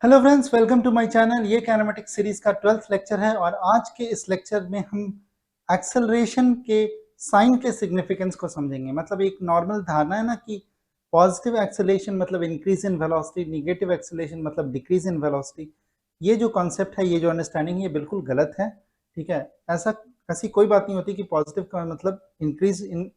Hello friends, welcome to my channel. ये kinematics series का 12th lecture है और आज के इस लेक्चर में हम एक्सेलरेशन के साइन के सिग्निफिकेंस को समझेंगे। मतलब एक नॉर्मल धारणा है ना कि पॉजिटिव एक्सेलरेशन मतलब increase in velocity, negative acceleration मतलब डिक्रीज इन वेलोसिटी। ये जो कॉन्सेप्ट है, ये जो अंडरस्टैंडिंग है, ये बिल्कुल गलत है। ठीक है, ऐसी कोई बात नहीं होती कि पॉजिटिव का मतलब increase in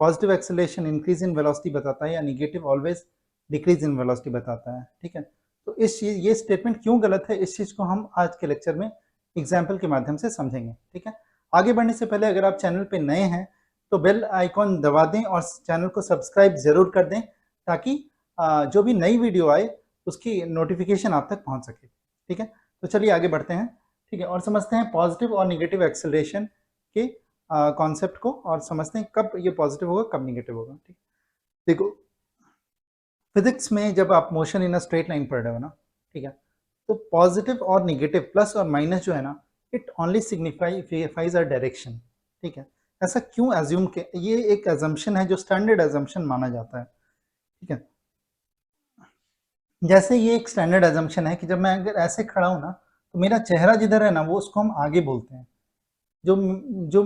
positive acceleration increase in velocity बताता है या negative always decrease in velocity बताता है। ठीक है, तो इस चीज ये स्टेटमेंट क्यों गलत है, इस चीज को हम आज के लेक्चर में एग्जाम्पल के माध्यम से समझेंगे। ठीक है, आगे बढ़ने से पहले अगर आप चैनल पे नए हैं तो बेल आइकॉन दबा दें और चैनल को सब्सक्राइब जरूर कर दें ताकि जो भी नई वीडियो आए उसकी नोटिफिकेशन आप तक पहुंच सके। ठीक है, तो चलिए आगे बढ़ते हैं। ठीक है, और समझते हैं पॉजिटिव और निगेटिव एक्सेलरेशन के कॉन्सेप्ट को और समझते हैं कब ये पॉजिटिव होगा कब निगेटिव होगा। ठीक, देखो फिजिक्स में जब आप motion in a straight line पढ़ रहे हो ना, ठीक है, तो पॉजिटिव और निगेटिव प्लस और माइनस जो है ना, it only signifies a direction. ठीक है, ऐसा क्यों एज्यूम के, ये एक एजम्पशन है जो स्टैंडर्ड एजम्पशन माना जाता है। ठीक है, जैसे ये एक स्टैंडर्ड एजम्पशन है कि जब मैं अगर ऐसे खड़ा हूं ना तो मेरा चेहरा जिधर है ना वो उसको हम आगे बोलते हैं। जो जो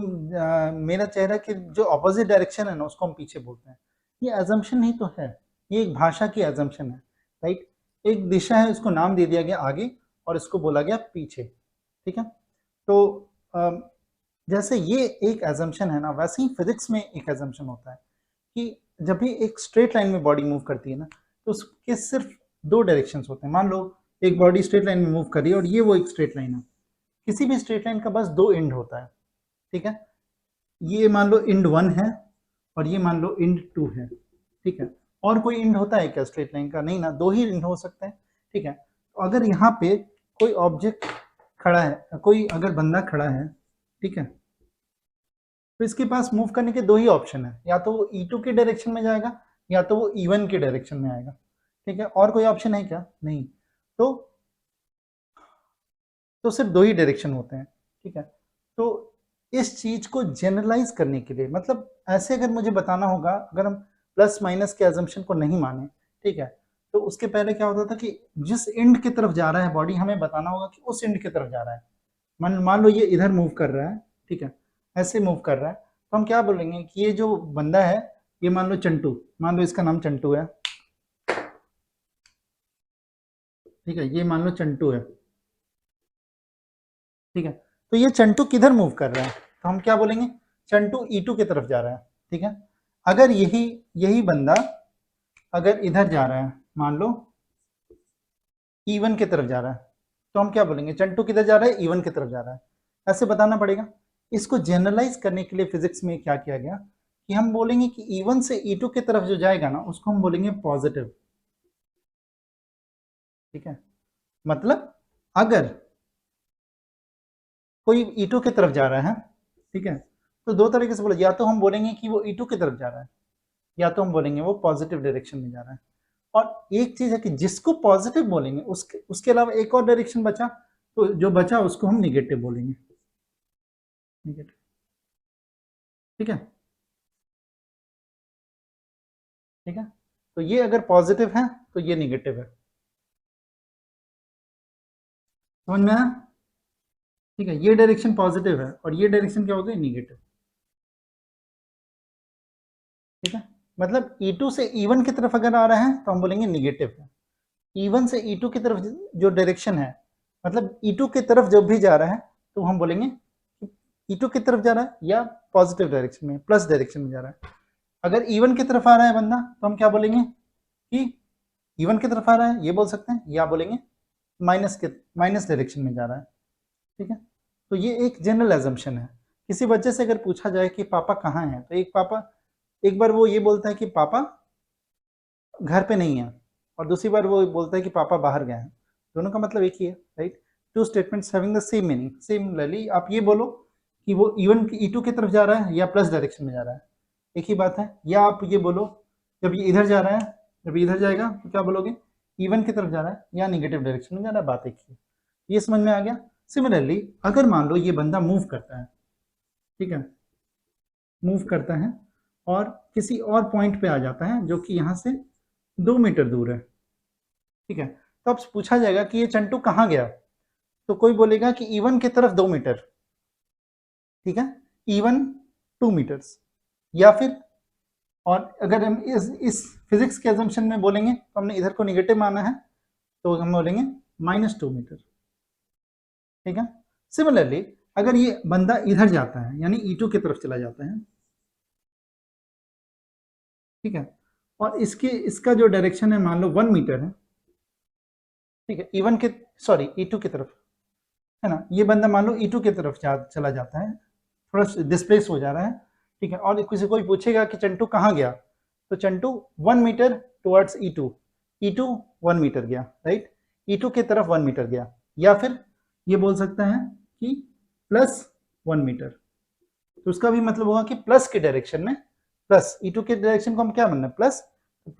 मेरा चेहरा के जो ऑपोजिट डायरेक्शन है ना उसको हम पीछे बोलते हैं। ये एजम्पशन ही तो है, ये एक भाषा की एजम्पशन है। राइट, एक दिशा है उसको नाम दे दिया गया आगे और इसको बोला गया पीछे। ठीक है, तो जैसे ये एक एजम्पशन है ना, वैसे ही फिजिक्स में एक एजम्पशन होता है कि जब भी एक स्ट्रेट लाइन में बॉडी मूव करती है ना तो उसके सिर्फ दो डायरेक्शंस होते हैं। मान लो एक बॉडी स्ट्रेट लाइन में मूव कर रही है और ये वो एक स्ट्रेट लाइन है। किसी भी स्ट्रेट लाइन का बस दो एंड होता है। ठीक है, ये मान लो इंड 1 है और ये मान लो इंड 2 है। ठीक है, और कोई इंड होता है क्या स्ट्रेट लाइन का? नहीं ना, दो ही इंड हो सकते हैं। ठीक है, तो अगर यहाँ पे कोई ऑब्जेक्ट खड़ा है, कोई अगर बंदा खड़ा है, ठीक है, तो इसके पास मूव करने के दो ही ऑप्शन है, या तो वो E2 के डायरेक्शन में जाएगा या तो वो E1 के डायरेक्शन में आएगा। ठीक है, और कोई ऑप्शन है क्या? नहीं। तो सिर्फ दो ही डायरेक्शन होते हैं। ठीक है, तो इस चीज को जनरलाइज करने के लिए, मतलब ऐसे अगर मुझे बताना होगा, अगर हम प्लस माइनस के एजम्पशन को नहीं माने, ठीक है, तो उसके पहले क्या होता था कि जिस एंड की तरफ जा रहा है बॉडी, हमें बताना होगा कि उस एंड की तरफ जा रहा है। मान लो ये इधर मूव कर रहा है, ठीक है, ऐसे मूव कर रहा है, तो हम क्या बोलेंगे कि ये जो बंदा है, ये मान लो चंटू, मान लो इसका नाम चंटू है। ठीक है, ये मान लो चंटू है। ठीक है, तो ये चंटू किधर मूव कर रहा है, तो हम क्या बोलेंगे? चंटू E2 की तरफ जा रहा है। ठीक है, अगर यही यही बंदा अगर इधर जा रहा है, मान लो E1 की तरफ जा रहा है, तो हम क्या बोलेंगे? चंटू किधर जा रहा है? E1 की तरफ जा रहा है। ऐसे बताना पड़ेगा। इसको जनरलाइज करने के लिए फिजिक्स में क्या किया गया कि हम बोलेंगे कि E1 से E2 की तरफ जो जाएगा ना उसको हम बोलेंगे पॉजिटिव। ठीक है, मतलब अगर कोई E2 की तरफ जा रहा है, ठीक है, तो दो तरीके से बोले, या तो हम बोलेंगे कि वो E2 की तरफ जा रहा है या तो हम बोलेंगे वो पॉजिटिव डायरेक्शन में जा रहा है। और एक चीज है कि जिसको पॉजिटिव बोलेंगे उसके उसके अलावा एक और डायरेक्शन बचा, तो जो बचा उसको हम निगेटिव बोलेंगे। निगेटिव। ठीक है, ठीक है, तो ये अगर पॉजिटिव है तो ये निगेटिव है। समझ में आया? ठीक है, ये डायरेक्शन पॉजिटिव है और ये डायरेक्शन क्या हो गई? निगेटिव। ठीक है, मतलब E2 से E1 की तरफ अगर आ रहा है तो हम बोलेंगे निगेटिव है। E1 से E2 की तरफ जो डायरेक्शन है, मतलब E2 की तरफ जब भी जा रहा है तो हम बोलेंगे E2 की तरफ जा रहा है या पॉजिटिव डायरेक्शन में, प्लस डायरेक्शन में जा रहा है। अगर E1 की तरफ आ रहा है बंदा तो हम क्या बोलेंगे कि E1 की तरफ आ रहा है, ये बोल सकते हैं, या बोलेंगे माइनस डायरेक्शन में जा रहा है। ठीक है, तो ये एक जनरल एजम्पशन है। किसी बच्चे से अगर पूछा जाए कि पापा कहाँ हैं, तो एक बार वो ये बोलता है कि पापा घर पे नहीं है और दूसरी बार वो बोलता है कि पापा बाहर गए हैं। दोनों का मतलब एक ही है। Right, two statements having the same meaning. Similarly आप ये बोलो कि वो इवन E2 की तरफ जा रहा है या प्लस डायरेक्शन में जा रहा है, एक ही बात है। या आप ये बोलो जब ये इधर जा रहा है, जब इधर जाएगा तो क्या बोलोगे? E1 की तरफ जा रहा है या निगेटिव डायरेक्शन में जा रहा है, बात एक ही है। ये समझ में आ गया? सिमिलरली अगर मान लो ये बंदा मूव करता है, ठीक है, मूव करता है और किसी और पॉइंट पे आ जाता है जो कि यहाँ से 2 मीटर दूर है। ठीक है, तो अब पूछा जाएगा कि ये चंटू कहाँ गया, तो कोई बोलेगा कि E1 की तरफ 2 मीटर, ठीक है, E1 2 मीटर्स, या फिर, और अगर हम इस फिजिक्स के एजम्पशन में बोलेंगे तो हमने इधर को निगेटिव माना है, तो हम बोलेंगे -2 मीटर, ठीक है। सिमिलरली अगर ये बंदा इधर जाता है यानी E2 की तरफ चला जाता है, ठीक है, और इसका जो डायरेक्शन है मान लो 1 मीटर है, ठीक है, E1 के सॉरी E2 की तरफ, है ना, ये बंदा मान लो E2 की तरफ चला जाता है, थोड़ा डिस्प्लेस हो जा रहा है, ठीक है, और किसी कोई पूछेगा कि चंटू कहाँ गया, तो Chantu 1 metre towards E2, E2 1 metre गया, राइट, E2 की तरफ 1 मीटर गया, या फिर ये बोल सकता है कि +1 मीटर, तो उसका भी मतलब होगा कि प्लस के डायरेक्शन में, प्लस E2 के डायरेक्शन को हम क्या मानना है,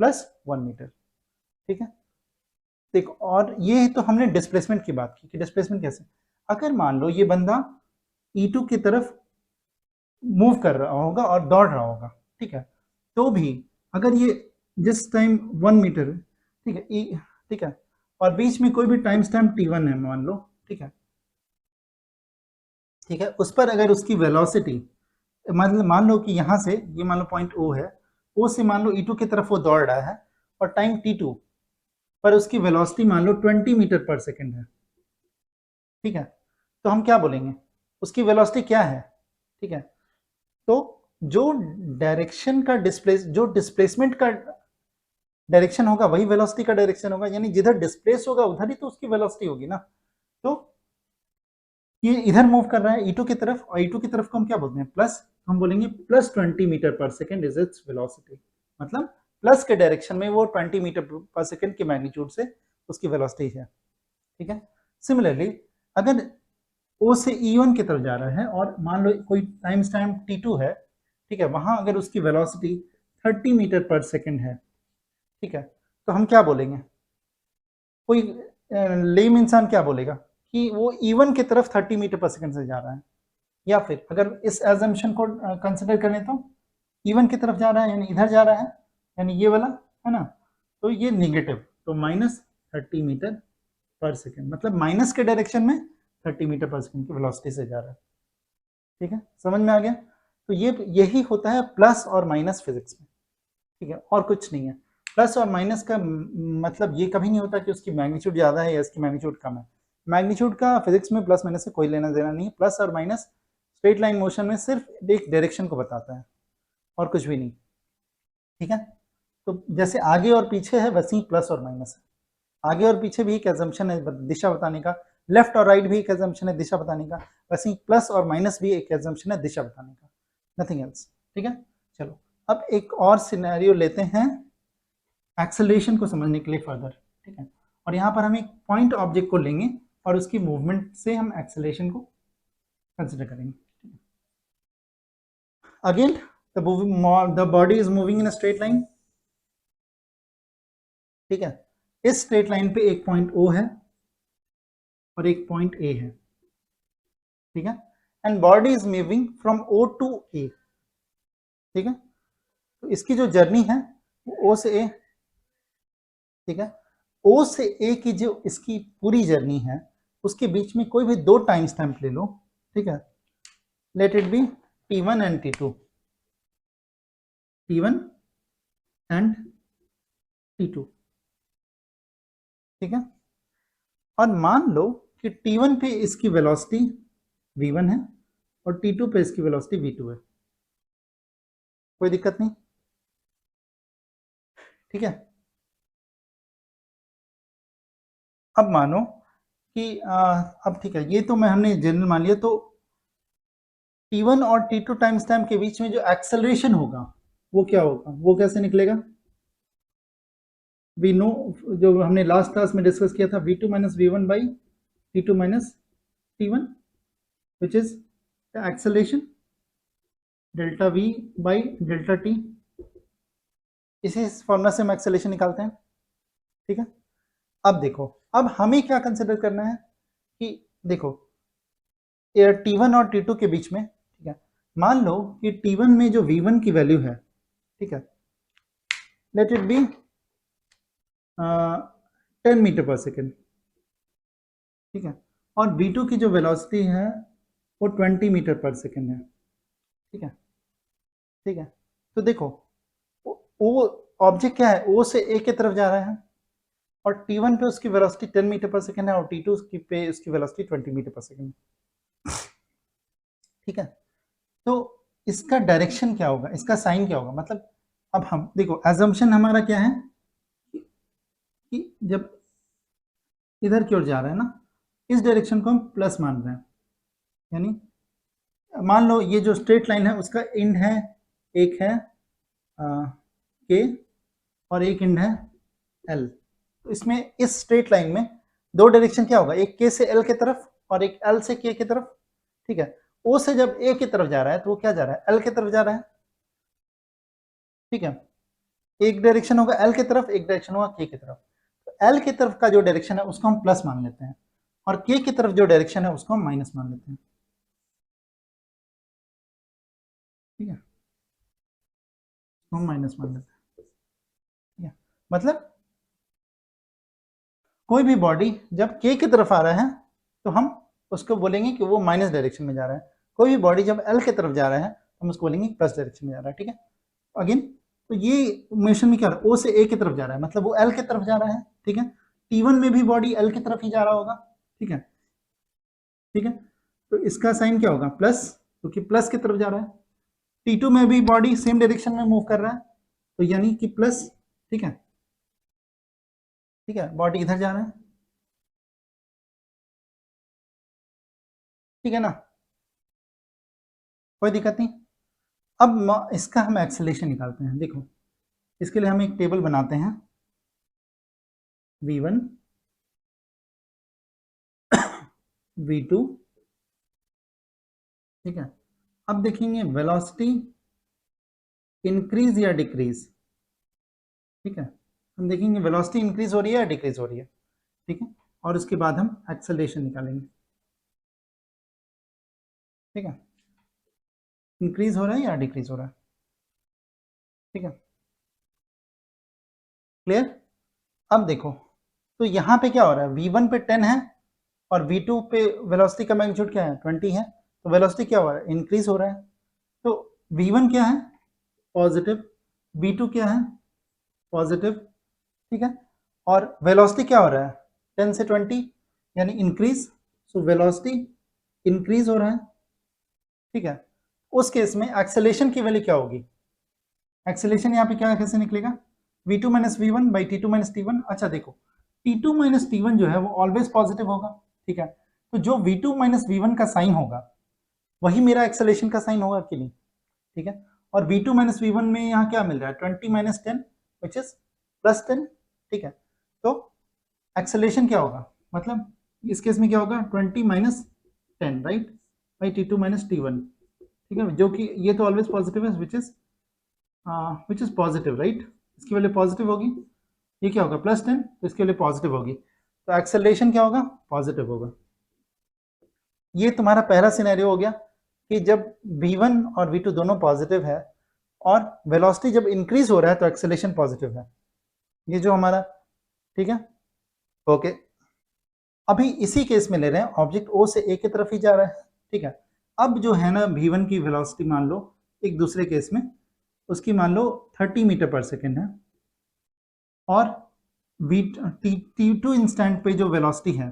+1 मीटर, ठीक है। देखो, और ये तो हमने डिस्प्लेसमेंट की बात की कि डिस्प्लेसमेंट कैसे, अगर मान लो ये बंदा E2 की तरफ मूव कर रहा होगा और दौड़ रहा होगा, ठीक है, तो भी अगर ये जिस टाइम 1 मीटर, ठीक है, ठीक है, और बीच में कोई भी टाइम स्टैम्प T1 है मान लो, ठीक है, ठीक है, उस पर अगर उसकी वेलोसिटी मतलब मान लो कि यहाँ से ये मान लो पॉइंट O है, O से मान लो E2 की तरफ वो दौड़ रहा है और टाइम T2 पर उसकी वेलोसिटी मान लो 20 मीटर पर सेकेंड है, ठीक है, तो हम क्या बोलेंगे, उसकी वेलोसिटी क्या है, ठीक है, तो जो डायरेक्शन का जो डिस्प्लेसमेंट का डायरेक्शन होगा वही वेलोसिटी का डायरेक्शन होगा, यानी जिधर डिस्प्लेस होगा उधर ही तो उसकी वेलोसिटी होगी ना, तो ये इधर मूव कर रहा है E2 की तरफ, और E2 की तरफ को हम क्या बोलते हैं, प्लस, हम बोलेंगे +20 मीटर पर सेकेंड इज इट्स वेलोसिटी, मतलब प्लस के डायरेक्शन में वो 20 मीटर पर सेकेंड के मैग्नीट्यूड से उसकी वेलोसिटी है, ठीक है। सिमिलरली अगर O से E1 की तरफ जा रहा है और मान लो कोई टाइम स्टैम्प T2 है, ठीक है, वहां अगर उसकी वेलोसिटी 30 मीटर पर सेकेंड है, ठीक है, तो हम क्या बोलेंगे, कोई लेम इंसान क्या बोलेगा कि वो E1 की तरफ 30 मीटर पर सेकेंड से जा रहा है, या फिर अगर इस एजम्पशन को कंसिडर करें तो E1 की तरफ जा रहा है यानी इधर जा रहा है, यानी ये वाला, है ना, तो ये निगेटिव, तो -30 मीटर पर सेकेंड, मतलब माइनस के डायरेक्शन में 30 मीटर पर सेकेंड की वेलोसिटी से जा रहा है, ठीक है, समझ में आ गया। तो यही होता है प्लस और माइनस फिजिक्स में, ठीक है, और कुछ नहीं है। प्लस और माइनस का मतलब ये कभी नहीं होता कि उसकी मैग्नीट्यूड ज़्यादा है या इसकी मैग्नीट्यूड कम है, मैग्नीट्यूड का फिजिक्स में प्लस माइनस से कोई लेना देना नहीं है, प्लस और माइनस स्ट्रेट लाइन मोशन में सिर्फ एक डायरेक्शन को बताता है और कुछ भी नहीं, ठीक है। तो जैसे आगे और पीछे है वैसे ही प्लस और माइनस है, आगे और पीछे भी एक एजम्पशन है दिशा बताने का, लेफ्ट और राइट भी एक एजम्पशन है दिशा बताने का, वैसे ही प्लस और माइनस भी एक एजम्पशन है दिशा बताने का, नथिंग एल्स, ठीक है। चलो अब एक और सिनेरियो लेते हैं एक्सेलरेशन को समझने के लिए फर्दर, ठीक है, और यहाँ पर हम एक पॉइंट ऑब्जेक्ट को लेंगे और उसकी मूवमेंट से हम एक्सेलरेशन को कंसिडर करेंगे। Again the body is moving in a straight line, ठीक है, इस स्ट्रेट लाइन पे एक पॉइंट O है और एक पॉइंट A है, ठीक है, and body is moving from O to A, ठीक है, तो इसकी जो जर्नी है वो O से A, ठीक है, O से A की जो इसकी पूरी जर्नी है उसके बीच में कोई भी दो टाइम स्टैम्प ले लो, ठीक है, let it be T1 and T2, T1 and T2, ठीक है, और मान लो कि T1 पे इसकी वेलोसिटी V1 है और T2 पे इसकी वेलोसिटी V2 है, कोई दिक्कत नहीं, ठीक है। अब मानो कि अब ठीक है, ये तो हमने जनरल मान लिया, तो T1 और T2 टाइम स्टैम्प के बीच में जो एक्सेलरेशन होगा वो क्या होगा, वो कैसे निकलेगा, वी नो, जो हमने लास्ट क्लास में डिस्कस किया था, V2 minus V1 by T2 minus T1 which is the acceleration delta V by delta T, इसी फॉर्मूला से हम एक्सेलरेशन निकालते हैं, ठीक है। अब देखो, अब हमें क्या कंसिडर करना है कि देखो T1 और T2 के बीच में, ठीक है, मान लो कि T1 में जो V1 की वैल्यू है, ठीक है, लेट इट बी 10 मीटर पर सेकेंड, ठीक है। और v2 की जो वेलोसिटी है वो 20 मीटर पर सेकेंड है, ठीक है, ठीक है। तो देखो वो ऑब्जेक्ट क्या है, ओ से ए की तरफ जा रहा है और T1 पे उसकी वेलोसिटी 10 मीटर पर सेकेंड है और T2 पे उसकी वेलोसिटी 20 मीटर पर सेकेंड, ठीक है। तो इसका डायरेक्शन क्या होगा, इसका साइन क्या होगा, मतलब अब हम देखो एजम्पशन हमारा क्या है कि जब इधर की ओर जा रहा है ना, इस डायरेक्शन को हम प्लस मान रहे हैं, यानी मान लो ये जो स्ट्रेट लाइन है उसका एंड है, एक है के और एक एंड है एल। तो इसमें इस स्ट्रेट लाइन में दो डायरेक्शन क्या होगा, एक के से एल की तरफ और एक एल से के की तरफ, ठीक है। ओ से जब ए की तरफ जा रहा है तो वो क्या जा रहा है, एल की तरफ जा रहा है, ठीक है। एक डायरेक्शन होगा एल की तरफ, एक डायरेक्शन होगा के की तरफ। तो एल की तरफ का जो डायरेक्शन है उसको हम प्लस मान लेते हैं और के की तरफ जो डायरेक्शन है उसको हम माइनस मान लेते हैं, ठीक है, हम माइनस मान लेते हैं, ठीक है। मतलब कोई भी बॉडी जब के की तरफ आ रहा है तो हम उसको बोलेंगे कि वो माइनस डायरेक्शन में जा रहा है, कोई भी बॉडी जब एल की तरफ जा रहा है हम उसको बोलेंगे प्लस डायरेक्शन में जा रहा है, ठीक है। अगेन तो ये मोशन में क्या हो रहा है, ओ से ए की तरफ जा रहा है मतलब वो एल की तरफ जा रहा है, ठीक है। T1 में भी बॉडी एल की तरफ ही जा रहा होगा, ठीक है, ठीक है। तो इसका साइन क्या होगा, प्लस, क्योंकि प्लस की तरफ जा रहा है। T2 में भी बॉडी सेम डायरेक्शन में मूव कर रहा है तो यानी कि प्लस, ठीक है, ठीक है, बॉडी इधर जा रहा है, ठीक है ना, कोई दिक्कत नहीं। अब इसका हम एक्सेलेरेशन निकालते हैं, देखो इसके लिए हम एक टेबल बनाते हैं, v1 v2, ठीक है। अब देखेंगे वेलोसिटी इंक्रीज या डिक्रीज, ठीक है, हम देखेंगे वेलोसिटी इंक्रीज हो रही है या डिक्रीज हो रही है, ठीक है। और उसके बाद हम एक्सेलरेशन निकालेंगे, ठीक है, इंक्रीज हो रहा है या डिक्रीज हो रहा है, ठीक है, क्लियर। अब देखो तो यहाँ पे क्या हो रहा है, v1 पे 10 है और v2 पे वेलोसिटी का मैग्नीट्यूड क्या है 20 है, तो वेलोसिटी क्या हो रहा है, इंक्रीज हो रहा है। तो v1 क्या है, पॉजिटिव, v2 क्या है, पॉजिटिव, ठीक है। और वेलोसिटी क्या हो रहा है 10 से 20 यानी इंक्रीज, सो वेलोसिटी इंक्रीज हो रहा है, ठीक है। उस केस में एक्सेलेरेशन की वैल्यू क्या होगी, एक्सेलेरेशन यहाँ पे क्या कैसे निकलेगा, v2 minus V1 by T two minus T1. अच्छा देखो t2 माइनस टी1 जो है वो ऑलवेज पॉजिटिव होगा, ठीक है। तो जो v2 माइनस वी1 का साइन होगा वही मेरा एक्सेलेरेशन का साइन होगा कि नहीं, ठीक है। और v2 माइनस वी1 में यहाँ क्या मिल रहा है 20 माइनस 10 विच इज प्लस 10, ठीक है। तो एक्सेलेरेशन क्या होगा, मतलब इस केस में क्या होगा 20 minus 10 right by T2 minus T1, ठीक है, जो कि ये तो ऑलवेज पॉजिटिव है विच इज पॉजिटिव राइट, इसकी वैल्यू पॉजिटिव होगी, ये क्या होगा प्लस 10 तो इसकी वैल्यू पॉजिटिव होगी, तो एक्सेलरेशन क्या होगा पॉजिटिव होगा। ये तुम्हारा पहला सिनेरियो हो गया कि जब v1 और v2 दोनों पॉजिटिव है और वेलोसिटी जब इंक्रीज हो रहा है तो एक्सेलरेशन पॉजिटिव है, ये जो हमारा, ठीक है, ओके। अभी इसी केस में ले रहे हैं ऑब्जेक्ट ओ से ए की तरफ ही जा रहा है, ठीक है। अब जो है ना v1 की वेलोसिटी मान लो एक दूसरे केस में उसकी मान लो 30 मीटर पर सेकेंड है और T2 इंस्टेंट पे जो वेलोसिटी है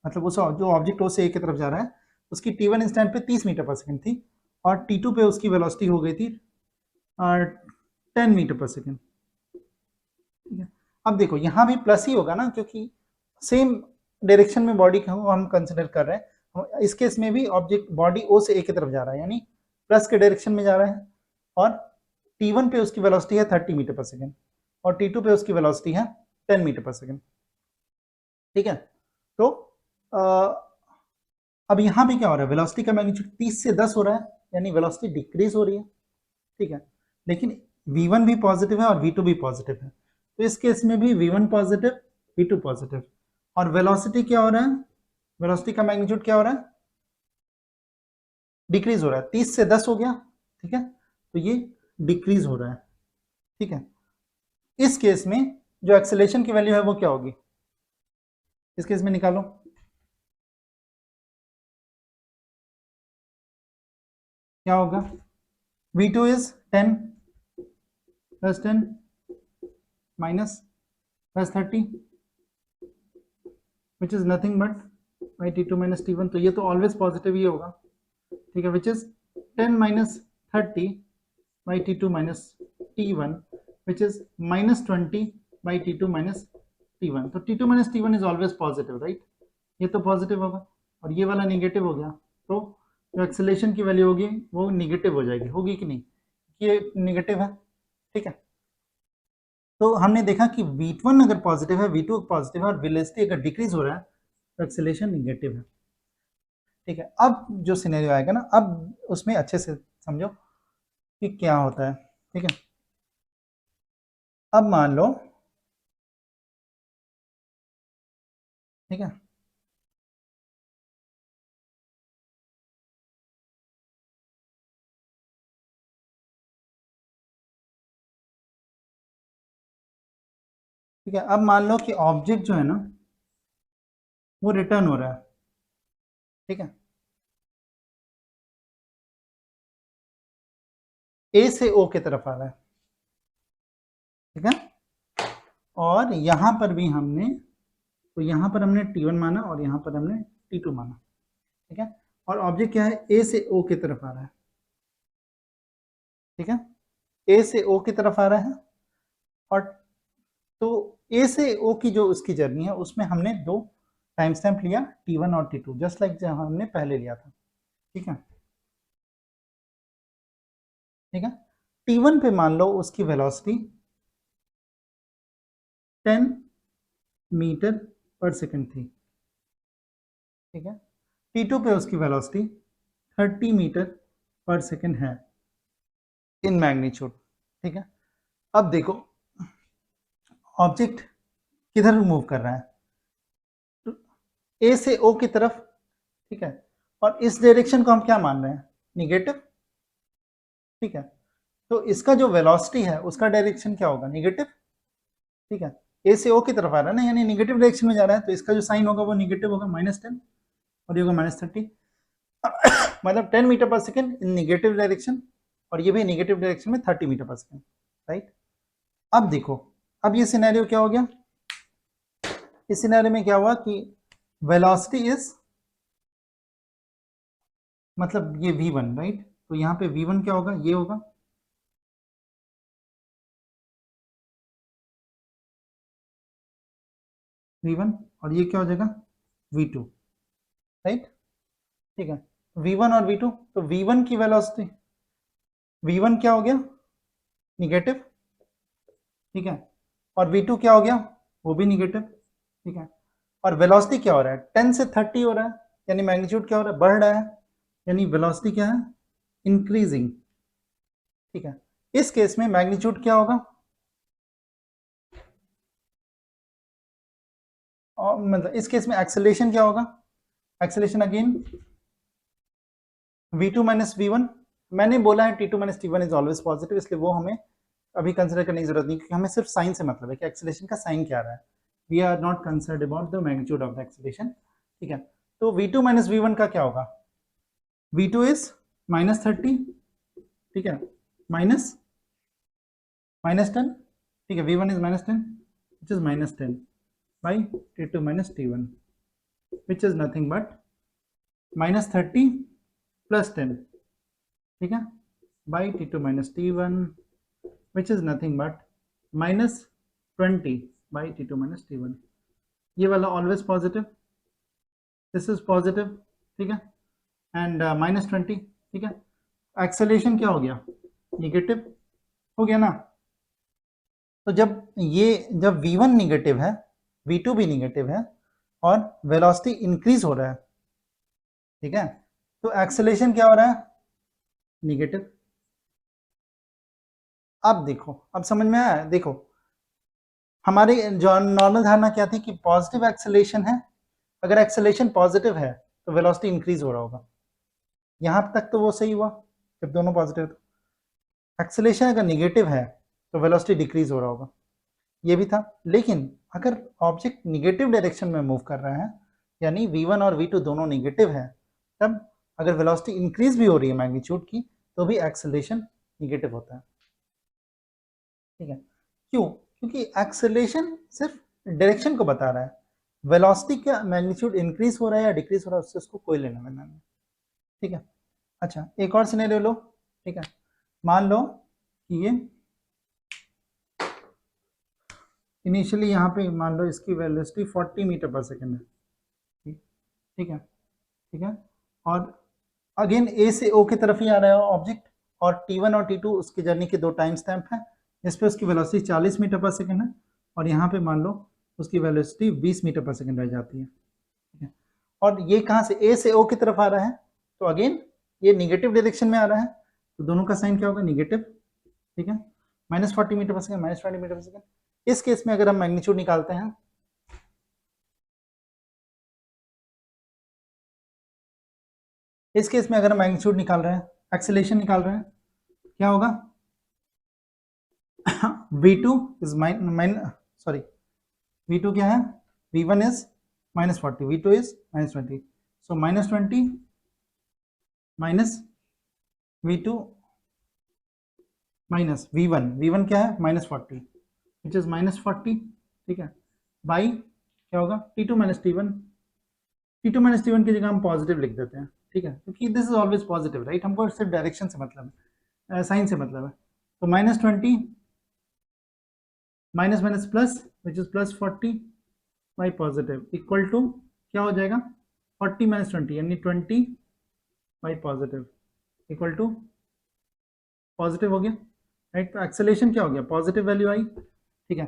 मतलब उस जो ऑब्जेक्ट ओ से ए की तरफ जा रहा है उसकी T1 इंस्टेंट पे 30 मीटर पर सेकेंड थी और T2 पे उसकी वेलोसिटी हो गई थी 10 मीटर पर सेकेंड, ठीक है। अब देखो यहाँ भी प्लस ही होगा ना क्योंकि सेम डायरेक्शन में बॉडी को हम कंसिडर कर रहे हैं, इस केस में भी ऑब्जेक्ट बॉडी ओ से ए की तरफ जा रहा है यानी प्लस के डायरेक्शन में जा रहा है और T1 पे उसकी वेलोसिटी है 30 मीटर पर सेकेंड और T2 पे उसकी वेलोसिटी है 10 मीटर पर सेकेंड, ठीक है। तो अब यहाँ पे क्या हो रहा है वेलोसिटी का मैग्नीट्यूड 30 से 10 हो रहा है यानी वेलोसिटी डिक्रीज हो रही है, ठीक है। लेकिन v1 भी पॉजिटिव है और v2 भी पॉजिटिव है तो इस केस में भी v1 पॉजिटिव v2 पॉजिटिव और वेलोसिटी क्या हो रहा है, वेलोसिटी का मैग्नीट्यूड क्या हो रहा है डिक्रीज हो रहा है, 30 से 10 हो गया, ठीक है, तो ये डिक्रीज हो रहा है, ठीक है। इस केस में जो एक्सेलरेशन की वैल्यू है वो क्या होगी इस केस में निकालो। क्या होगा, v2 is 10 plus 10 minus plus 30 which is nothing but by t2 minus t1, तो ये तो ऑलवेज पॉजिटिव ही होगा, ठीक है, which is 10 minus 30 by t2 minus t1 which is minus 20 by t2 minus t1, तो t2 minus t1 is always positive, right, ये तो positive होगा और ये वाला नेगेटिव हो गया, तो जो एक्सेलरेशन की वैल्यू होगी वो निगेटिव हो जाएगी, होगी कि नहीं, ये निगेटिव है, ठीक है। तो हमने देखा कि v1 अगर पॉजिटिव है, v2 पॉजिटिव है और वेलोसिटी अगर डिक्रीज हो रहा है तो एक्सेलरेशन निगेटिव है, ठीक है। अब जो सिनेरियो आएगा ना, अब उसमें अच्छे से समझो कि क्या होता है, ठीक है। अब मान लो, ठीक है, ठीक है, अब मान लो कि ऑब्जेक्ट जो है ना वो रिटर्न हो रहा है, ठीक है, ए से ओ की तरफ आ रहा है, ठीक है, और यहां पर भी हमने, तो यहां पर हमने t1 माना और यहां पर हमने t2 माना, ठीक है, और ऑब्जेक्ट क्या है, ए से ओ की तरफ आ रहा है, ठीक है, ए से ओ की तरफ आ रहा है, और तो ए से ओ की जो उसकी जर्नी है उसमें हमने दो टाइम स्टैम्प लिया, t1 और t2, जस्ट लाइक जो हमने पहले लिया था, ठीक है, ठीक है। t1 पे मान लो उसकी वेलोसिटी 10 मीटर पर सेकंड थी, ठीक है, t2 पे उसकी वेलोसिटी 30 मीटर पर सेकंड है इन मैग्नीट्यूड, ठीक है। अब देखो ऑब्जेक्ट किधर मूव कर रहा है, ए से ओ की तरफ, ठीक है, और इस डायरेक्शन को हम क्या मान रहे हैं, निगेटिव, ठीक है, तो इसका जो वेलोसिटी है उसका डायरेक्शन क्या होगा, निगेटिव, ठीक है, ए से ओ की तरफ आ रहा है ना, यानी निगेटिव डायरेक्शन में जा रहा है, तो इसका जो साइन होगा वो निगेटिव होगा, -10, और ये होगा -30, मतलब 10 मीटर पर सेकेंड इन निगेटिव डायरेक्शन, और ये भी निगेटिव डायरेक्शन में 30 मीटर पर सेकेंड, राइट। अब देखो, अब ये सिनेरियो क्या हो गया, इस सिनेरियो में क्या हुआ कि वेलोसिटी इज, मतलब ये v1, राइट, तो यहाँ पे v1 क्या होगा, ये होगा, v1, और ये क्या हो जाएगा, v2, राइट, ठीक है, v1 और v2, तो v1 की वेलोसिटी, v1 क्या हो गया, निगेटिव, ठीक है, और v2 क्या हो गया, वो भी निगेटिव, ठीक है, और वेलोसिटी क्या हो रहा है, 10 से 30 हो रहा है, यानी मैग्नीट्यूड क्या हो रहा है, बढ़ रहा है, यानी वेलोसिटी क्या है, इंक्रीजिंग, ठीक है। इस केस में मैग्नीट्यूड क्या होगा, और मतलब इस केस में एक्सेलरेशन क्या होगा, acceleration again v2 minus v1, मैंने बोला है t2 minus t1 is always positive, इसलिए वो हमें अभी कंसिडर करने की जरूरत नहीं, क्योंकि हमें सिर्फ साइन से मतलब है कि एक्सेलरेशन का साइन क्या आ रहा है, we are not concerned about the magnitude of the acceleration, ठीक है। तो v2 माइनस v1 का क्या होगा, v2 इज -30, ठीक है, माइनस -10, ठीक है, v1 is -10 which is -10 by t2 minus t1 which is nothing but -30 plus 10, ठीक है, by t2 minus t1 which is nothing but -20 by t2 minus t1, ये वाला always positive, this is positive, ठीक है, and -20, ठीक है, acceleration क्या हो गया, निगेटिव हो गया ना, तो जब v1 निगेटिव है, v2 भी निगेटिव है और वेलोसिटी इंक्रीज हो रहा है, ठीक है, तो एक्सेलरेशन क्या हो रहा है, निगेटिव। अब देखो, अब समझ में आया, देखो हमारी जो नॉर्मल धारणा क्या थी कि पॉजिटिव एक्सेलरेशन है, अगर एक्सेलरेशन पॉजिटिव है तो वेलोसिटी इंक्रीज हो रहा होगा, यहां तक तो वो सही हुआ जब दोनों पॉजिटिव, तो एक्सेलरेशन अगर निगेटिव है तो वेलोसिटी डिक्रीज हो रहा होगा, ये भी था। लेकिन अगर ऑब्जेक्ट निगेटिव डायरेक्शन में मूव कर रहा है, यानी v1 और v2 दोनों निगेटिव है, तब अगर वेलोसिटी इंक्रीज भी हो रही है मैग्नीट्यूड की, तो भी एक्सेलरेशन निगेटिव होता है। ठीक है, क्यों? क्योंकि एक्सेलरेशन सिर्फ डायरेक्शन को बता रहा है, वेलोसिटी का मैग्नीट्यूड इंक्रीज हो रहा है या डिक्रीज हो रहा है उससे उसको कोई लेना देना नहीं। ठीक है, अच्छा एक और सिनेरियो लो। ठीक है, मान लो कि ये इनिशियली यहाँ पे मान लो इसकी वेलोसिटी 40 मीटर पर सेकेंड है। ठीक है, ठीक है, और अगेन ए से ओ की तरफ ही आ रहा है ऑब्जेक्ट, और T1 और T2 उसकी जर्नी के दो टाइम स्टैम्प हैं, इस पे उसकी वेलोसिटी 40 मीटर पर सेकेंड है, और यहाँ पे मान लो उसकी वेलोसिटी 20 मीटर पर सेकेंड रह जाती है। ठीक है, और ये कहाँ से ए से ओ की तरफ आ रहा है, तो अगेन ये निगेटिव डायरेक्शन में आ रहा है, तो दोनों का साइन क्या होगा? निगेटिव। ठीक है, -40 मीटर पर सेकेंड, -20 मीटर पर सेकेंड। इस केस में अगर हम मैग्नीट्यूड निकालते हैं, इस केस में अगर हम मैग्नीट्यूड निकाल रहे हैं, एक्सेलरेशन निकाल रहे हैं, क्या होगा? v2 इज सॉरी v2 क्या है? v1 is -40, v2 is -20, so -20 minus v2 minus v1 क्या है? -40, विच इज -40। ठीक है, बाई क्या होगा? t2 minus t1, t2 minus t1 की जगह हम पॉजिटिव लिख देते हैं। ठीक है, क्योंकि this is always positive, right? हमको सिर्फ डायरेक्शन से मतलब है, साइन से मतलब है। तो -20 minus minus plus, which is +40 by positive, equal to क्या हो जाएगा? 40 माइनस 20 यानी 20 by positive, equal to positive हो गया, राइट? तो एक्सेलरेशन क्या हो गया? पॉजिटिव वैल्यू आई। ठीक है,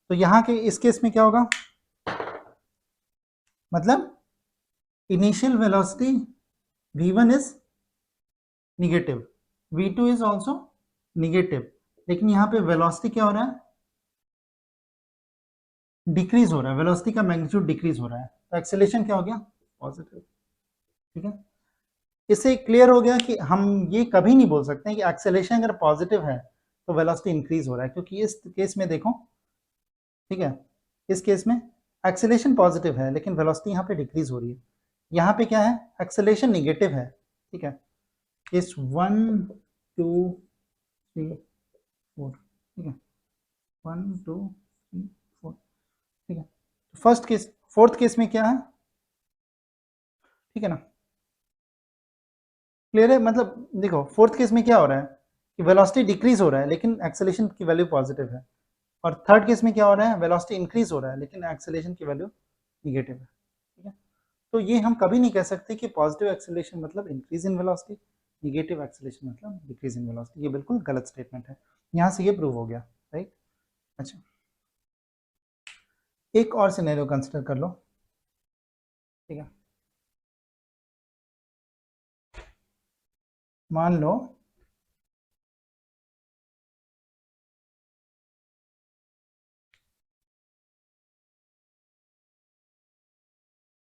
तो यहाँ के इस केस में क्या होगा? मतलब initial velocity v1 is negative, v2 is also negative, लेकिन यहाँ पे वेलोसिटी क्या हो रहा है? डिक्रीज हो रहा है, वेलोसिटी का मैग्नीट्यूड डिक्रीज हो रहा है, तो एक्सेलरेशन क्या हो गया? पॉजिटिव। ठीक है, इससे क्लियर हो गया कि हम ये कभी नहीं बोल सकते कि एक्सेलरेशन अगर पॉजिटिव है तो वेलोसिटी इंक्रीज हो रहा है, क्योंकि इस केस में देखो, ठीक है, इस केस में एक्सेलरेशन पॉजिटिव है लेकिन वेलोसिटी यहाँ पे डिक्रीज हो रही है। यहाँ पे क्या है? एक्सेलरेशन निगेटिव है। ठीक है, इस 1 2 3 4, ठीक है, 1 2 3 4, ठीक है। फर्स्ट केस, फोर्थ केस में क्या है? ठीक है ना, क्लियर है? मतलब देखो फोर्थ केस में क्या हो रहा है कि वेलोसिटी डिक्रीज हो रहा है लेकिन एक्सेलरेशन की वैल्यू पॉजिटिव है, और थर्ड केस में क्या हो रहा है? वेलोसिटी इंक्रीज हो रहा है लेकिन एक्सेलरेशन की वैल्यू निगेटिव है। ठीक है, तो ये हम कभी नहीं कह सकते कि पॉजिटिव एक्सेलरेशन मतलब increase in velocity, negative acceleration मतलब डिक्रीज इन वेलोसिटी, ये बिल्कुल गलत स्टेटमेंट है। यहाँ से ये प्रूव हो गया, राइट? अच्छा, एक और सिनेरियो कंसिडर कर लो। ठीक है, मान लो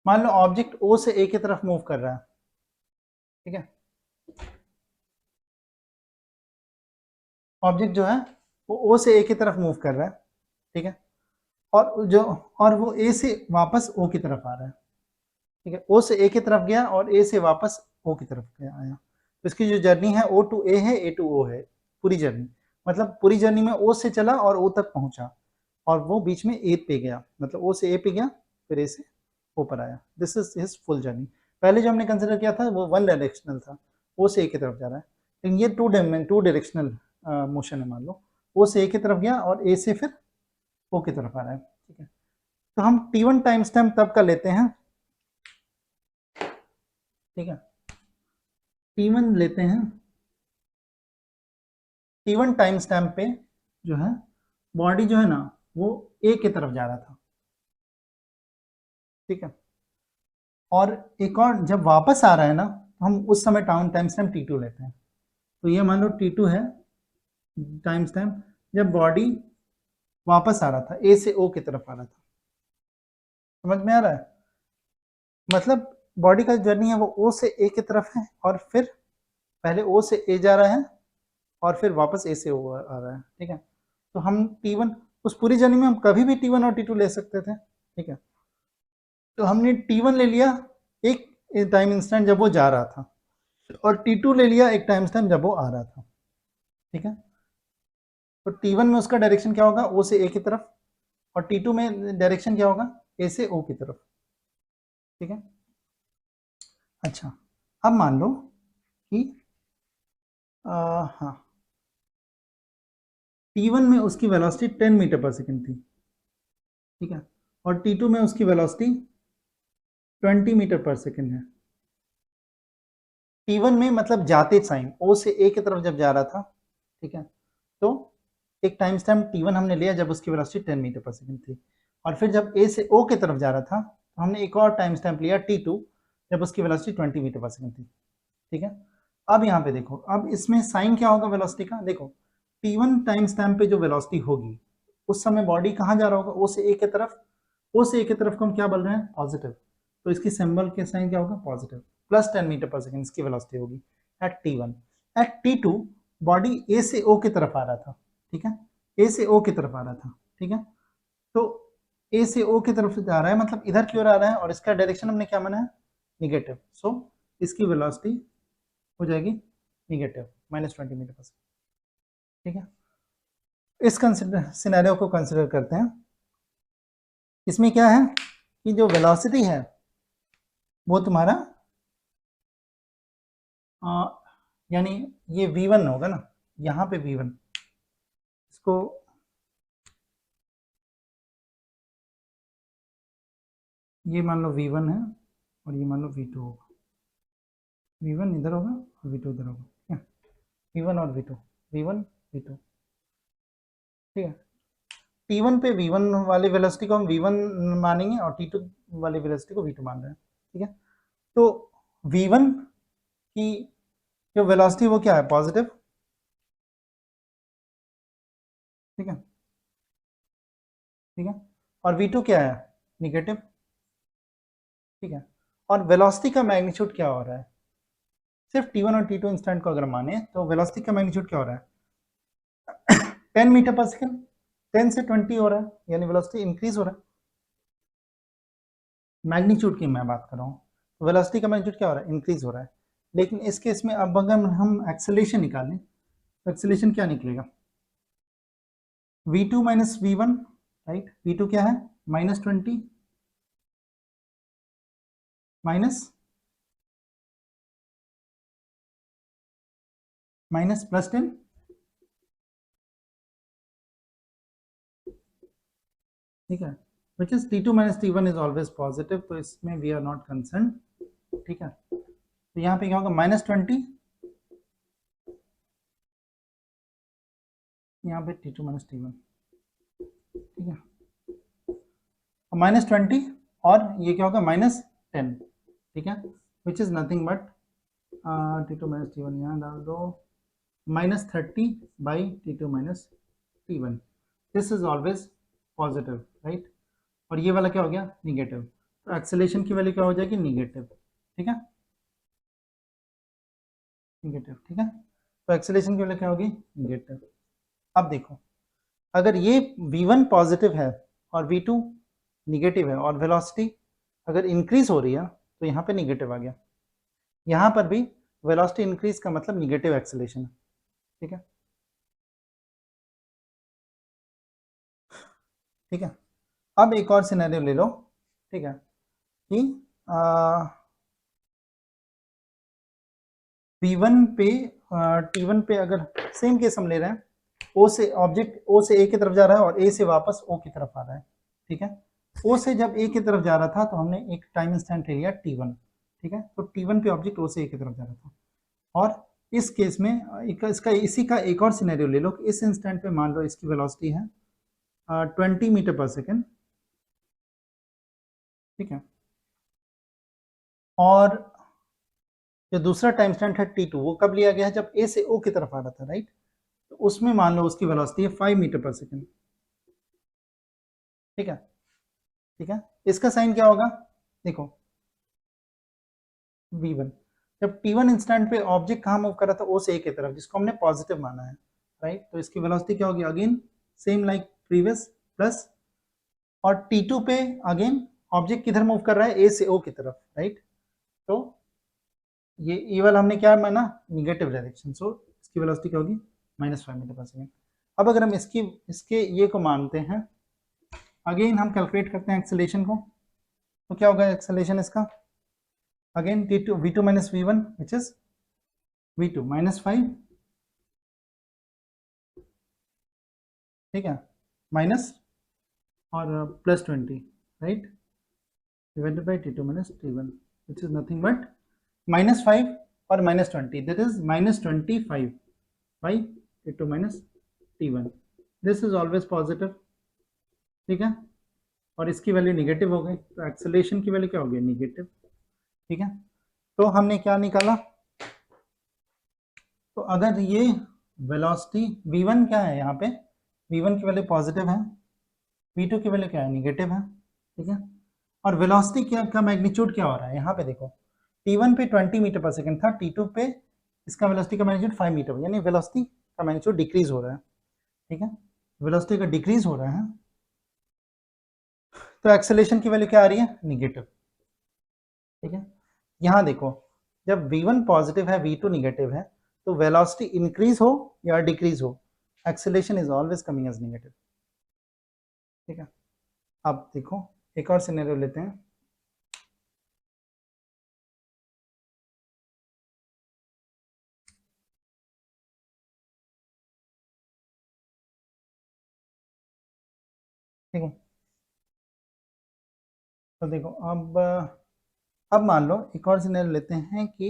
ऑब्जेक्ट ओ से ए की तरफ मूव कर रहा है। ठीक है, ऑब्जेक्ट जो है वो ओ से ए की तरफ मूव कर रहा है। ठीक है, और वो ए से वापस ओ की तरफ आ रहा है। ठीक है, ओ से ए की तरफ गया और ए से वापस ओ की तरफ गया आया, तो इसकी जो जर्नी है ओ टू ए है, ए टू ओ है, पूरी जर्नी, मतलब पूरी जर्नी में ओ से चला और ओ तक पहुंचा, और वो बीच में ए पे गया, मतलब ओ से ए पे गया फिर ए से ओ पर आया। This is his full journey. पहले जो हमने कंसिडर किया था वो वन डायरेक्शनल था, ओ से ए की तरफ जा रहा है, लेकिन ये टू डायरेक्शनल मोशन है। मान लो ओ से ए की तरफ गया और ए से फिर ओ की तरफ आ रहा है। ठीक है, तो हम T1 टाइम स्टैम्प तब का लेते हैं। ठीक है, T1 लेते हैं, T1 टाइम स्टैम्प पे जो है बॉडी जो है ना वो ए की तरफ जा रहा था। ठीक है, और एक और जब वापस आ रहा है ना, तो हम उस समय टाइम स्टैम्प T2 लेते हैं। तो ये मान लो T2 है टाइम स्टैम्प जब बॉडी वापस आ रहा था, ए से ओ की तरफ आ रहा था। समझ में आ रहा है? मतलब बॉडी का जर्नी है वो ओ से ए की तरफ है, और फिर पहले ओ से ए जा रहा है और फिर वापस ए से ओ आ रहा है। ठीक है, तो हम T1 उस पूरी जर्नी में हम कभी भी T1 और T2 ले सकते थे, ठीक है। तो हमने T1 ले लिया एक टाइम इंस्टेंट जब वो जा रहा था, और T2 ले लिया एक टाइम इंस्टेंट जब वो आ रहा था, ठीक है। तो T1 में उसका डायरेक्शन क्या होगा, O से A की तरफ, और T2 में डायरेक्शन क्या होगा, A से O की तरफ, ठीक है। अच्छा, अब मान लो कि हाँ, T1 में उसकी वेलोसिटी 10 मीटर पर सेकंड थी, ठीक है, और T2 में उसकी वेलोसिटी 20 मीटर पर सेकंड है। T1 में मतलब जाते टाइम O से A की तरफ जब जा रहा था, ठीक है, तो एक टाइम स्टैम्प T1 हमने लिया जब उसकी वेलोसिटी 10 मीटर पर सेकंड थी, और फिर जब A से O की तरफ जा रहा था तो हमने एक और टाइम स्टैम्प लिया T2 जब उसकी वेलोसिटी 20 मीटर पर सेकंड थी, ठीक है। अब यहाँ पे देखो, अब इसमें साइन क्या होगा वेलोसिटी का, देखो T1 टाइम स्टैम्प पे जो वेलोसिटी होगी उस समय बॉडी कहाँ जा रहा होगा, O से A की तरफ, O से A की तरफ को हम क्या बोल रहे हैं, पॉजिटिव, तो इसकी सिंबल के साइन क्या होगा, पॉजिटिव, प्लस 10 मीटर पर सेकंड इसकी वेलोसिटी होगी at T1। At T2 body A से O की तरफ आ रहा था, ठीक है, A से O की तरफ आ रहा था, ठीक है, तो A से O की तरफ जा रहा है मतलब इधर की ओर आ रहा है, और इसका डायरेक्शन हमने क्या माना है, निगेटिव, सो इसकी वेलोसिटी हो जाएगी निगेटिव -20 मीटर पर सेकंड, ठीक है। इस सिनेरियो को कंसिडर करते हैं। इसमें क्या है कि जो वेलोसिटी है वो तुम्हारा यानी ये v1 होगा ना, यहाँ पे v1, इसको ये मान लो v1 है और ये मान लो v2 होगा, v1 इधर होगा और v2 इधर होगा, ठीक है, v1 और v2, v1 v2, ठीक है। T1 पे v1 वाली वेलोसिटी को हम v1 मानेंगे और T2 वाली वेलोसिटी को v2 मान रहे हैं, ठीक है। तो v1 की जो वेलोसिटी वो क्या है, पॉजिटिव, ठीक है, ठीक है, और v2 क्या है, निगेटिव, ठीक है। और वेलोसिटी का मैग्नीट्यूड क्या हो रहा है, सिर्फ T1 और T2 इंस्टेंट को अगर माने तो वेलोसिटी का मैग्नीट्यूड क्या हो रहा है 10 मीटर पर सेकंड, 10 से 20 हो रहा है, यानी वेलोसिटी इंक्रीज हो रहा है, मैग्नीट्यूड की मैं बात कर रहा हूँ, तो वेलोसिटी का मैग्नीट्यूड क्या हो रहा है, इंक्रीज हो रहा है। लेकिन इस केस में अब अगर हम एक्सेलरेशन निकालें तो एक्सेलरेशन क्या निकलेगा, v2 minus v1, right, v2 क्या है, -20 माइनस +10, ठीक है, which is T2 minus T1 is always positive, तो इसमें वी आर नॉट कंसर्न, ठीक है। तो यहाँ पे क्या होगा, -20, यहाँ पे T2 माइनस T1, ठीक है, -20, और ये क्या होगा, -10, ठीक है, which is nothing but T2 minus T1 यहाँ डाल दो, -30 by T2 minus T1, this is always positive, right, और ये वाला क्या हो गया, निगेटिव, तो एक्सेलरेशन की वैल्यू क्या हो जाएगी, निगेटिव, ठीक है, निगेटिव, ठीक है, तो एक्सेलरेशन की वैल्यू क्या होगी, निगेटिव। अब देखो, अगर ये v1 पॉजिटिव है और v2 निगेटिव है और वेलोसिटी अगर इंक्रीज हो रही है तो यहाँ पे निगेटिव आ गया, यहाँ पर भी वेलोसिटी इंक्रीज का मतलब निगेटिव एक्सेलरेशन है, ठीक है, ठीक है। अब एक और सिनेरियो ले लो, ठीक है, कि v1 पे t1 पे अगर सेम केस हम ले रहे हैं, ओ से ऑब्जेक्ट ओ से ए की तरफ जा रहा है और ए से वापस ओ की तरफ आ रहा है, ठीक है, ओ से जब ए की तरफ जा रहा था तो हमने एक टाइम इंस्टेंट ले लिया T1, ठीक है, तो T1 पे ऑब्जेक्ट ओ से ए की तरफ जा रहा था, और इस केस में इसका इसी का एक और सिनेरियो ले लो कि इस इंस्टेंट पे मान लो इसकी वेलोसिटी है 20 मीटर पर सेकेंड, ठीक है, और जो दूसरा टाइम इंस्टेंट है T2 वो कब लिया गया है, जब ए से ओ की तरफ आ रहा था, राइट, तो उसमें मान लो उसकी वेलोसिटी है 5 मीटर पर सेकेंड, ठीक है, ठीक है, इसका साइन क्या होगा, देखो v1, जब T1 इंस्टेंट पे ऑब्जेक्ट कहाँ मूव कर रहा था, ओ से ए की तरफ, जिसको हमने पॉजिटिव माना है, राइट, तो इसकी वेलोसिटी क्या होगी, again same like previous plus, और T2 पे अगेन ऑब्जेक्ट किधर मूव कर रहा है, ए से ओ की तरफ, राइट। तो ये वाला हमने क्या माना, निगेटिव डायरेक्शन, सो इसकी वेलोसिटी क्या होगी, -5 मीटर पर सेकेंड। अब अगर हम इसके ये को मानते हैं, अगेन हम कैलकुलेट करते हैं एक्सेलेरेशन को, तो क्या होगा एक्सेलेरेशन इसका, again T2 V2 minus V1 which is V2 -5, ठीक है, माइनस और +20, right, divided by T2 minus T1 which is nothing but -5 और -20, that is -25 by T2 minus T1, this is always positive, ठीक है, और इसकी वैल्यू निगेटिव हो गई, तो एक्सेलरेशन की वैल्यू क्या हो गई, निगेटिव, ठीक है। तो हमने क्या निकाला, तो अगर ये वेलोसिटी v1 क्या है, यहाँ पे v1 की वैल्यू पॉजिटिव है, v2 की वैल्यू क्या है, निगेटिव है, ठीक है, और वेलोसिटी क्या का मैग्नीट्यूड क्या हो रहा है, यहाँ पे देखो t1 पे 20 मीटर पर सेकंड था, t2 पे इसका वेलोसिटी का मैग्नीट्यूड 5 मीटर, यानी वेलोसिटी का मैग्नीट्यूड डिक्रीज हो रहा है, ठीक है, वेलोसिटी का डिक्रीज हो रहा है, तो एक्सेलरेशन की वैल्यू क्या आ रही है, निगेटिव, ठीक है। यहाँ देखो जब v1 पॉजिटिव है v2 निगेटिव है, तो वेलोसिटी इंक्रीज हो या डिक्रीज हो, acceleration is always coming as negative, ठीक है। अब देखो एक और सिनेरियो लेते हैं, ठीक है। तो देखो अब मान लो एक और सिनेरियो लेते हैं कि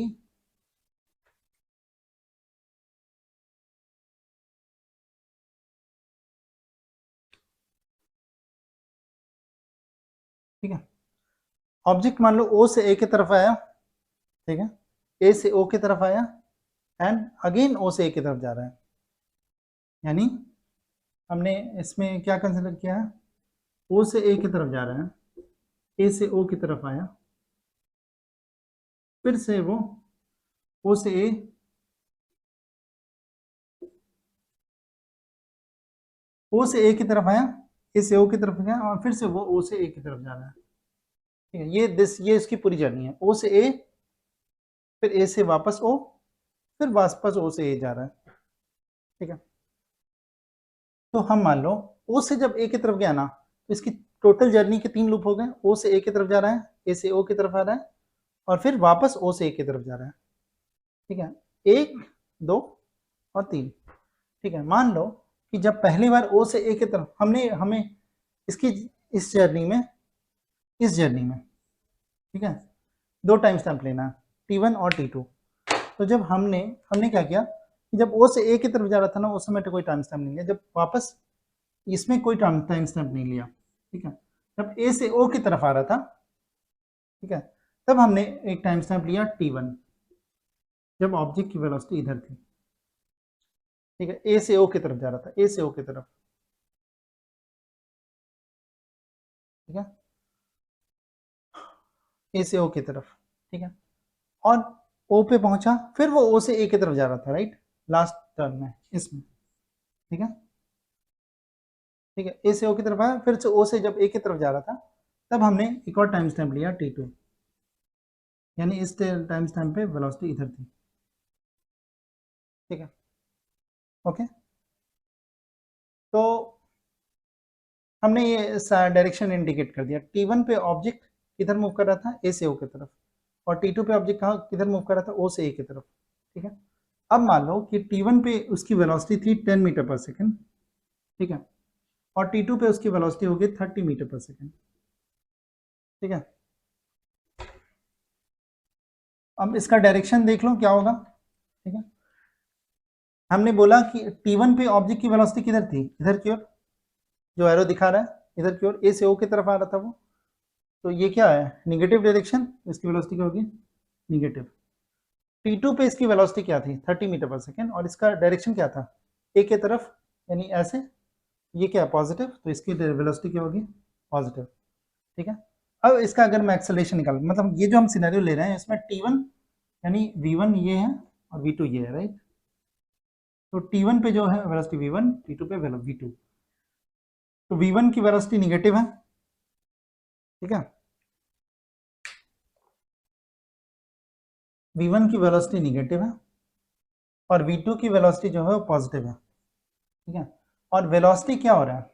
ठीक है, ऑब्जेक्ट मान लो ओ से ए की तरफ आया, ठीक है, ए से ओ की तरफ आया एंड अगेन ओ से ए की तरफ जा रहा है, यानी हमने इसमें क्या कंसिडर किया है, ओ से ए की तरफ जा रहा है, ए से ओ की तरफ आया, फिर से वो ओ से ए, ओ से ए की तरफ आया, ए से ओ की तरफ गया, और फिर से वो ओ से ए की तरफ जा रहा है, ठीक है, ये इसकी पूरी जर्नी है, ओ से ए, फिर ए से वापस ओ, फिर वापस ओ से ए जा रहा है, ठीक है। तो हम मान लो ओ से जब ए की तरफ गया ना, तो इसकी टोटल जर्नी के 3 लूप हो गए, ओ से ए की तरफ जा रहा है, ए से ओ की तरफ आ रहा है, और फिर वापस ओ से ए की तरफ जा रहा है, ठीक है, 1 2 और 3, ठीक है। मान लो कि जब पहली बार ओ से ए की तरफ हमें इसकी इस जर्नी में ठीक है 2 टाइम स्टैम्प लेना है, T1 और T2। तो जब हमने क्या किया कि जब ओ से ए की तरफ जा रहा था ना, उस समय तो कोई टाइम स्टैम्प नहीं लिया, जब वापस इसमें कोई टाइम स्टैम्प नहीं लिया, ठीक है। जब ए से ओ की तरफ आ रहा था, ठीक है, तब हमने एक टाइम स्टैम्प लिया T1, जब ऑब्जेक्ट की वेलोसिटी इधर थी, ठीक है, ए से ओ की तरफ जा रहा था, ए से ओ की तरफ, ठीक है, ए से ओ की तरफ, ठीक है, और ओ पे पहुंचा, फिर वो ओ से ए की तरफ जा रहा था, राइट, लास्ट टर्न में इसमें, ठीक है, ठीक है, ए से ओ की तरफ आया, फिर से ओ से जब ए की तरफ जा रहा था, तब हमने एक और टाइम स्टैम्प लिया T2, यानी इस टाइम स्टैम्प पे वेलोसिटी इधर थी, ठीक है, ओके। तो हमने ये डायरेक्शन इंडिकेट कर दिया, T1 पे ऑब्जेक्ट किधर मूव कर रहा था, ए से ओ की तरफ, और T2 पे ऑब्जेक्ट कहाँ किधर मूव कर रहा था, ओ से ए की तरफ, ठीक है। अब मान लो कि T1 पे उसकी वेलोसिटी थी 10 मीटर पर सेकंड, ठीक है, और T2 पे उसकी वेलोसिटी होगी 30 मीटर पर सेकंड, ठीक है। अब इसका डायरेक्शन देख लो क्या होगा, ठीक है। हमने बोला कि T1 पे ऑब्जेक्ट की वेलोसिटी किधर थी, इधर की ओर, जो एरो दिखा रहा है इधर की ओर, ए से ओ की तरफ आ रहा था वो, तो ये क्या है, निगेटिव डायरेक्शन, इसकी वेलोसिटी क्या होगी, निगेटिव। T2 पे इसकी वेलोसिटी क्या थी, 30 मीटर पर सेकेंड, और इसका डायरेक्शन क्या था, ए की तरफ, यानी ऐसे, ये क्या पॉजिटिव, तो इसकी वेलोसिटी क्या होगी, पॉजिटिव, ठीक है। अब इसका अगर मैं एक्सेलरेशन निकाल, मतलब ये जो हम सिनेरियो ले रहे हैं इसमें T1 यानी V1 ये है और V2 ये है, राइट। तो T1 पे जो है वेलोसिटी V1, T2 पे V2, तो v1 की वेलोसिटी निगेटिव है, ठीक है, v1 की वेलोसिटी निगेटिव है और v2 की वेलोसिटी जो है वो पॉजिटिव है, ठीक है। और वेलोसिटी क्या हो रहा है,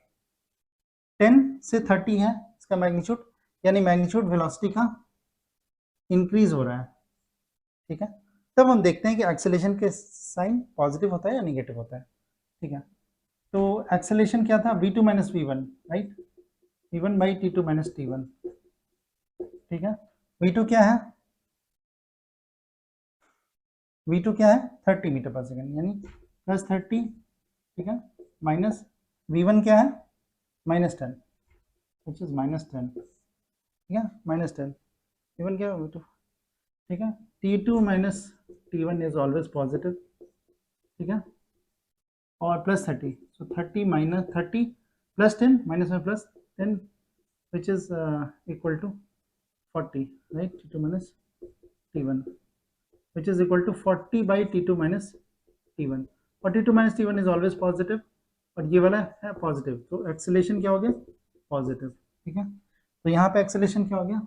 10 से 30 है इसका मैग्नीट्यूड, यानी मैग्नीट्यूड वेलोसिटी का इंक्रीज हो रहा है, ठीक है। तब हम देखते हैं कि एक्सेलेरेशन के साइन पॉजिटिव होता है या निगेटिव होता है, ठीक है। तो एक्सेलेरेशन क्या था, v2 minus V1, right, v1 by t2 minus t1, ठीक है। v2 क्या है, v2 क्या है 30 मीटर पर सेकेंड, यानी प्लस 30, ठीक है, माइनस v1 क्या है माइनस 10, विच इज माइनस 10, ठीक है, माइनस 10, v1 क्या है v2, ठीक है। t2 minus t1 is always positive, ठीक है, और plus 30, so 30 minus 30 plus 10 minus में plus 10 which is equal to 40, right, t2 minus t1 which is equal to 40 by t2 minus t1, और t2 minus t1 is always positive और ये वाला है positive, तो एक्सेलेरेशन क्या हो गया पॉजिटिव, ठीक है। तो यहाँ पे एक्सेलेरेशन क्या हो गया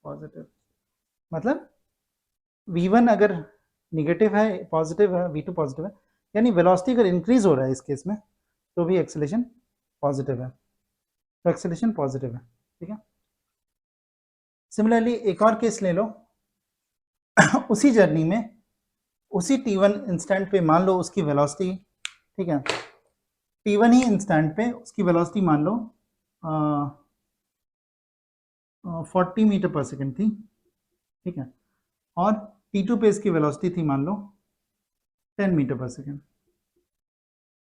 पॉजिटिव, मतलब v1 अगर निगेटिव है पॉजिटिव है, v2 पॉजिटिव है, यानी वेलोसिटी अगर इंक्रीज हो रहा है इस केस में तो भी एक्सेलेरेशन पॉजिटिव है, तो एक्सेलेरेशन पॉजिटिव है, ठीक है। सिमिलरली एक और केस ले लो उसी जर्नी में उसी t1 इंस्टेंट पे मान लो उसकी वेलोसिटी, ठीक है, t1 ही इंस्टेंट पे उसकी वेलोसिटी मान लो 40 मीटर पर सेकेंड थी, ठीक है, और t2 पे इसकी वेलोसिटी थी मान लो 10 मीटर पर सेकेंड,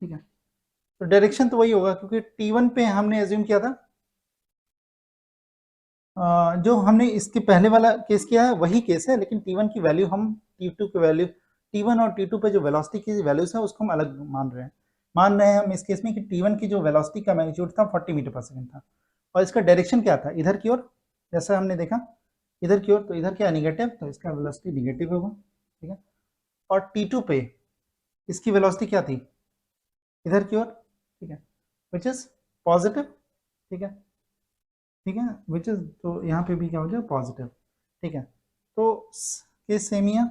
ठीक है। तो डायरेक्शन तो वही होगा क्योंकि t1 पे हमने एज्यूम किया था जो हमने इसके पहले वाला केस किया है वही केस है, लेकिन t1 की वैल्यू हम t2 की वैल्यू, t1 और t2 पे जो वेलोसिटी की वैल्यूज है उसको हम अलग मान रहे हैं हम इस केस में कि t1 की जो वेलोसिटी का मैग्नीट्यूड था 40 मीटर पर सेकंड था और इसका डायरेक्शन क्या था इधर की ओर, जैसा हमने देखा इधर की ओर, तो इधर क्या निगेटिव, तो इसका वेलोसिटी निगेटिव होगा, ठीक है। और t2 पे इसकी वेलोसिटी क्या थी इधर की ओर, ठीक है, विच इज पॉजिटिव, ठीक है, ठीक है, विच इज, तो यहाँ पे भी क्या हो जाए पॉजिटिव, ठीक है। तो केस सेम ही है,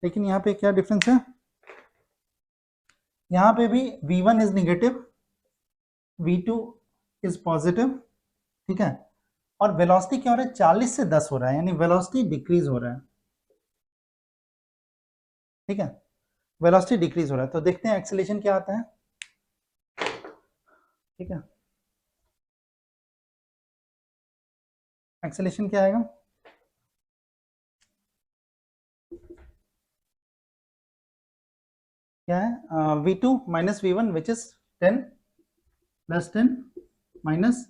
लेकिन यहाँ पे क्या डिफरेंस है, यहाँ पे भी v1 is negative, v2 is positive, ठीक है, और वेलोसिटी क्या हो रहा है 40 से 10 हो रहा है, यानी वेलोसिटी डिक्रीज हो रहा है, ठीक है, वेलोसिटी डिक्रीज हो रहा है। तो देखते हैं एक्सेलेरेशन क्या आता है, ठीक है, एक्सेलेरेशन क्या आएगा, क्या है v2 minus v1 which is 10 plus 10 minus,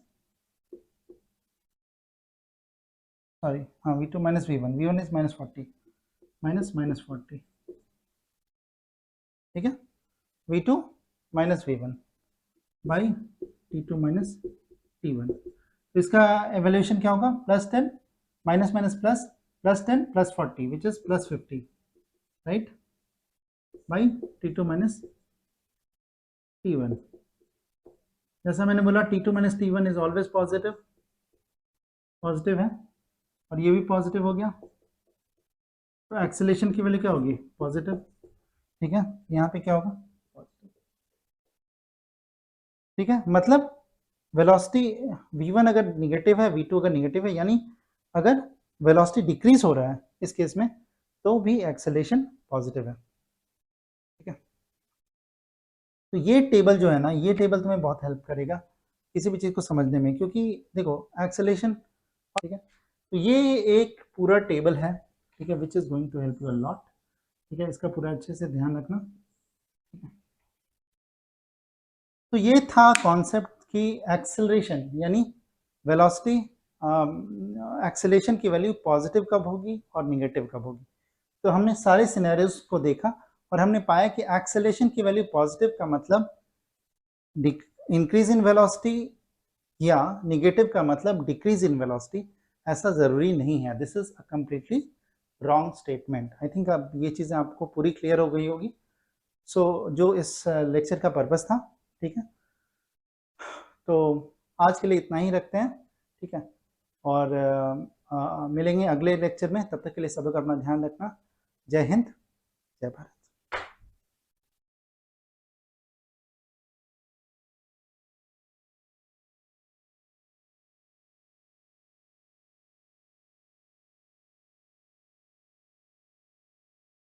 sorry हाँ v2 minus v1 is minus 40 minus minus 40, ठीक है, v2 minus v1 by t2 minus t1, तो इसका एवेल्यूशन क्या होगा plus 10 minus minus plus, plus 10 plus 40 which is plus 50, right, by t2 minus t1, जैसा मैंने बोला t2 minus t1 is always positive, positive है, और ये भी पॉजिटिव हो गया, तो एक्सेलेरेशन की वैल्यू क्या होगी पॉजिटिव, ठीक है, यहाँ पे क्या होगा पॉजिटिव, ठीक है, मतलब वेलोसिटी v1 अगर निगेटिव है v2 अगर निगेटिव है, यानी अगर वेलोसिटी डिक्रीज हो रहा है इस केस में तो भी एक्सेलेरेशन पॉजिटिव है, ठीक है। तो ये टेबल जो है ना, ये टेबल तुम्हें बहुत हेल्प करेगा किसी भी चीज़ को समझने में, क्योंकि देखो एक्सेलेरेशन, ठीक है, तो ये एक पूरा टेबल है, ठीक है, which is going to help you a lot, ठीक है, इसका पूरा अच्छे से ध्यान रखना, ठीक है। तो ये था कॉन्सेप्ट की एक्सेलरेशन, यानी वेलोसिटी एक्सेलरेशन की वैल्यू पॉजिटिव कब होगी और निगेटिव कब होगी। तो हमने सारे सिनेरियोज को देखा और हमने पाया कि एक्सेलरेशन की वैल्यू पॉजिटिव का मतलब इंक्रीज इन वेलोसिटी या निगेटिव का मतलब डिक्रीज इन वेलोसिटी, ऐसा ज़रूरी नहीं है। This is a completely wrong statement. I think अब ये चीज़ें आपको पूरी क्लियर हो गई होगी। सो जो इस लेक्चर का पर्पस था, ठीक है, तो आज के लिए इतना ही रखते हैं, ठीक है। और मिलेंगे अगले लेक्चर में, तब तक के लिए सब लोग अपना ध्यान रखना। जय हिंद, जय भारत।